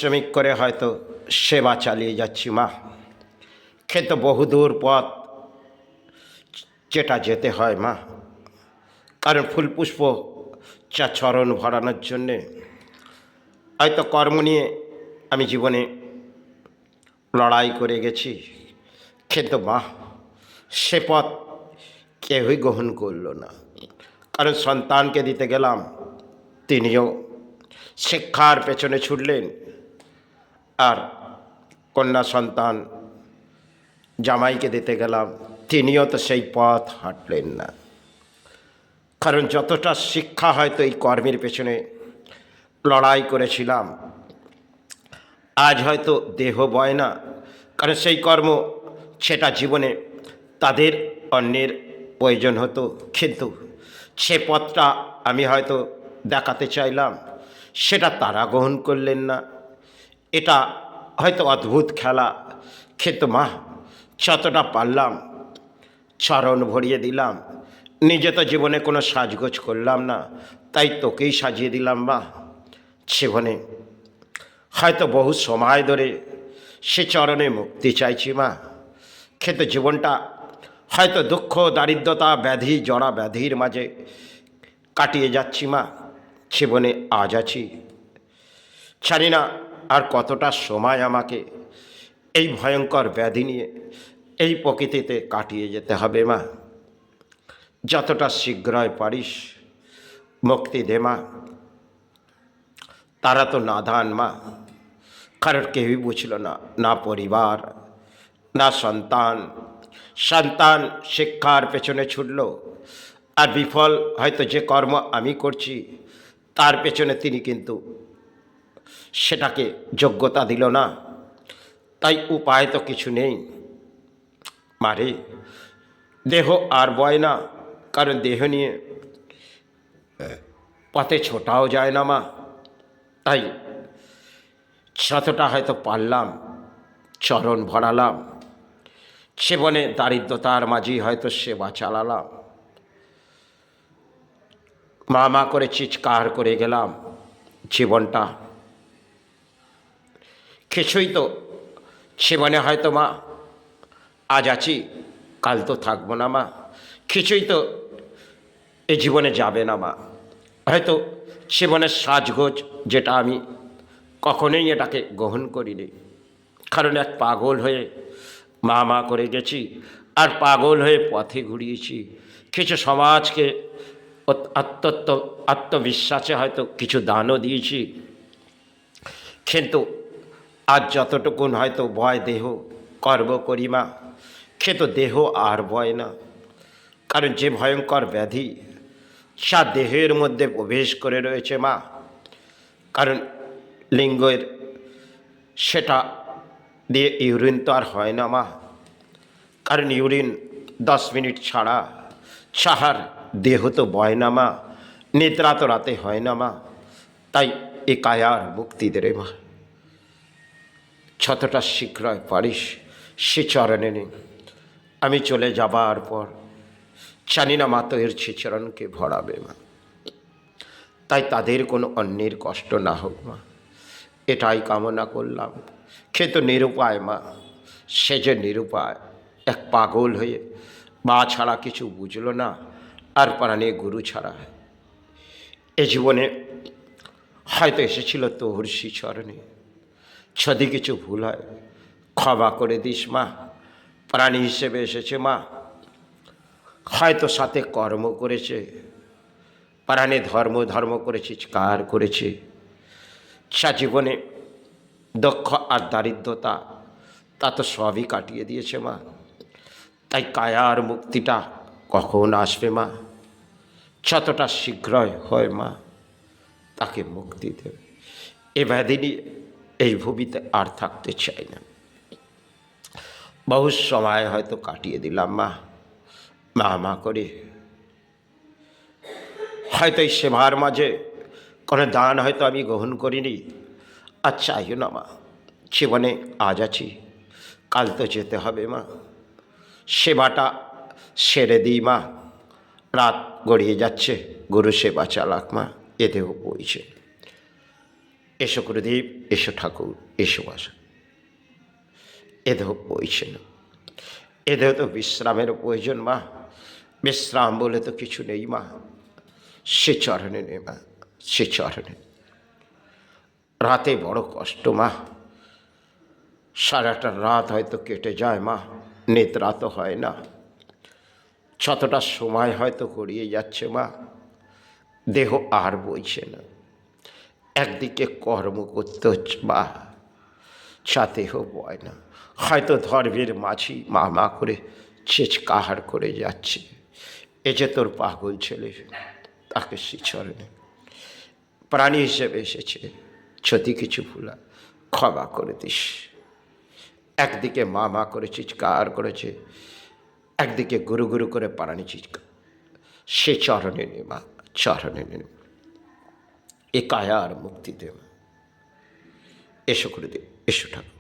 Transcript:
পারিশ্রমিক করে হয়তো সেবা চালিয়ে যাচ্ছি মা। কিন্তু বহুদূর পথ যেটা যেতে হয় মা, কারণ ফুলপুষ্প চরণ ভরানোর জন্যে হয়তো কর্ম নিয়ে আমি জীবনে লড়াই করে গেছি, কিন্তু মা সে পথ কেউই গ্রহণ করল না। কারণ সন্তানকে দিতে গেলাম, তিনিও শিক্ষার পেছনে ছুটলেন, আর কন্যা সন্তান জামাইকে দিতে গেলাম, তিনিও তো সেই পথ হাঁটলেন না। কারণ যতটা শিক্ষা হয়তো এই কর্মের পেছনে লড়াই করেছিলাম, আজ হয়তো দেহ বয় না, কারণ সেই কর্ম সেটা জীবনে তাদের অন্যের প্রয়োজন হতো, কিন্তু সে পথটা আমি হয়তো দেখাতে চাইলাম, সেটা তারা গ্রহণ করলেন না। এটা হয়তো অদ্ভুত খেলা, কিন্তু মা যতটা পারলাম চরণ ভরিয়ে দিলাম। নিজে তো জীবনে কোনো সাজগোজ করলাম না, তাই তোকেই সাজিয়ে দিলাম মা। জীবনে হয়তো বহু সময় ধরে সে চরণে মুক্তি চাইছি মা, কিন্তু জীবনটা হয়তো দুঃখ, দারিদ্রতা, ব্যাধি, জড়া ব্যাধির মাঝে কাটিয়ে যাচ্ছি মা। জীবনে আজ আছি, জানি না আর কতটা সময় আমাকে এই ভয়ঙ্কর ব্যাধি নিয়ে এই প্রকৃতিতে কাটিয়ে যেতে হবে মা। যতটা শীঘ্রই পারিস মুক্তি দে মা। তারা তো নাদান মা, কারোর কেউই বুঝল না, না পরিবার, না সন্তান। সন্তান শিক্ষার পেছনে ছুটল, আর বিফল হয়তো যে কর্ম আমি করছি তার পেছনে তিনি কিন্তু সেটাকে যোগ্যতা দিল না। তাই উপায় তো কিছু নেই মারে। দেহ আর বয় না, কারণ দেহ নিয়ে পথে ছোটাও যায় না মা। তাই যতটা হয়তো পারলাম চরণ ভরালাম, জীবনে দারিদ্রতার মাঝেই হয়তো সেবা চালালাম। মা মা করে চিৎকার করে গেলাম, জীবনটা কিছুই তো জীবনে হয়তো মা আজ আছি, কাল তো থাকবো না মা। কিছুই তো এ জীবনে যাবে না মা। হয়তো জীবনের সাজগোজ যেটা আমি কখনোই এটাকে গ্রহণ করিনি, কারণ এক পাগল হয়ে মা মা করে গেছি, আর পাগল হয়ে পথে ঘুরিয়েছি। কিছু সমাজকে আত্মবিশ্বাসে হয়তো কিছু দানও দিয়েছি, কিন্তু আজ যতটুকুন হয়তো বয় দেহ কর্ম করি মা, কিন্তু দেহ আর বয় না। কারণ যে ভয়ঙ্কর ব্যাধি সা দেহের মধ্যে প্রবেশ করে রয়েছে মা, কারণ লিঙ্গের সেটা দিয়ে ইউরিন তো আর হয় না মা। কারণ ইউরিন 10 মিনিট ছাড়া সাহার দেহ তো বয় না মা, নিদ্রা তো রাতে হয় না মা। তাই এ কায়ার মুক্তি দে রে মা। যতটা শীঘ্রই পারিস সে চরণে নেই। আমি চলে যাবার পর জানি না মা তো এর চরণকে ভরাবে মা। তাই তাদের কোনো অন্যের কষ্ট না হোক মা, এটাই কামনা করলাম। কিন্তু নিরুপায় মা, সে যে নিরুপায়, এক পাগল হয়ে মা ছাড়া কিছু বুঝলো না, আর প্রাণে গুরু ছাড়া। এ জীবনে হয়তো এসেছিল তোর চরণে, যদি কিছু ভুল হয় ক্ষমা করে দিস মা। প্রাণী হিসেবে এসেছে মা, হয়তো সাথে কর্ম করেছে, প্রাণে ধর্ম করেছে, কার করেছে, সা জীবনে দক্ষ আর দারিদ্রতা তা তো সবই কাটিয়ে দিয়েছে মা। তাই কায়ার মুক্তিটা কখন আসবে মা? যতটা শীঘ্রই হয় মা তাকে মুক্তি দেবে। এ ব্যাধি নিয়ে এই ভূমিতে আর থাকতে চাই না। বহু সময় হয়তো কাটিয়ে দিলাম মা, মা মা করে। হয়তো এই সেবার মাঝে কোনো দান হয়তো আমি গ্রহণ করিনি, আর চাইও না মা। জীবনে আজ আছি, কাল তো যেতে হবে মা। সেবাটা সেরে দিই মা। রাত গড়িয়ে যাচ্ছে, গুরু সেবা চালাক মা, এতেও বইছে। এসো গুরুদেব, এসো ঠাকুর, এসো বাসা। এদেহ বইছে না, এদেহ তো বিশ্রামের প্রয়োজন মা। বিশ্রাম বলে তো কিছু নেই মা। সে চরণে নে মা, সে চরণে। রাতে বড় কষ্ট মা, সারাটা রাত হয়তো কেটে যায় মা, নিদ্রা তো হয় না। যতটা সময় হয়তো গড়িয়ে যাচ্ছে মা, দেহ আর বইছে না। একদিকে কর্ম করতে হচ্ছে মা, যা দেহ বয় না। হয়তো ধর্মের মাঝি মা মা করে চেচকাহার করে যাচ্ছে, এ যে তোর পাগল ছেলে, তাকে শ্রীচরণে প্রাণী হিসেবে এসেছে, যদি কিছু ভুলা ক্ষমা করে দিস। একদিকে মা মা করে চিৎকার করেছে, একদিকে গুরু গুরু করে প্রাণী চিৎকার। সে চরণে নে মা, চরণে নে। এ কায়ার মুক্তি দে মা। এসো করে দে, এসো ঠাকুর।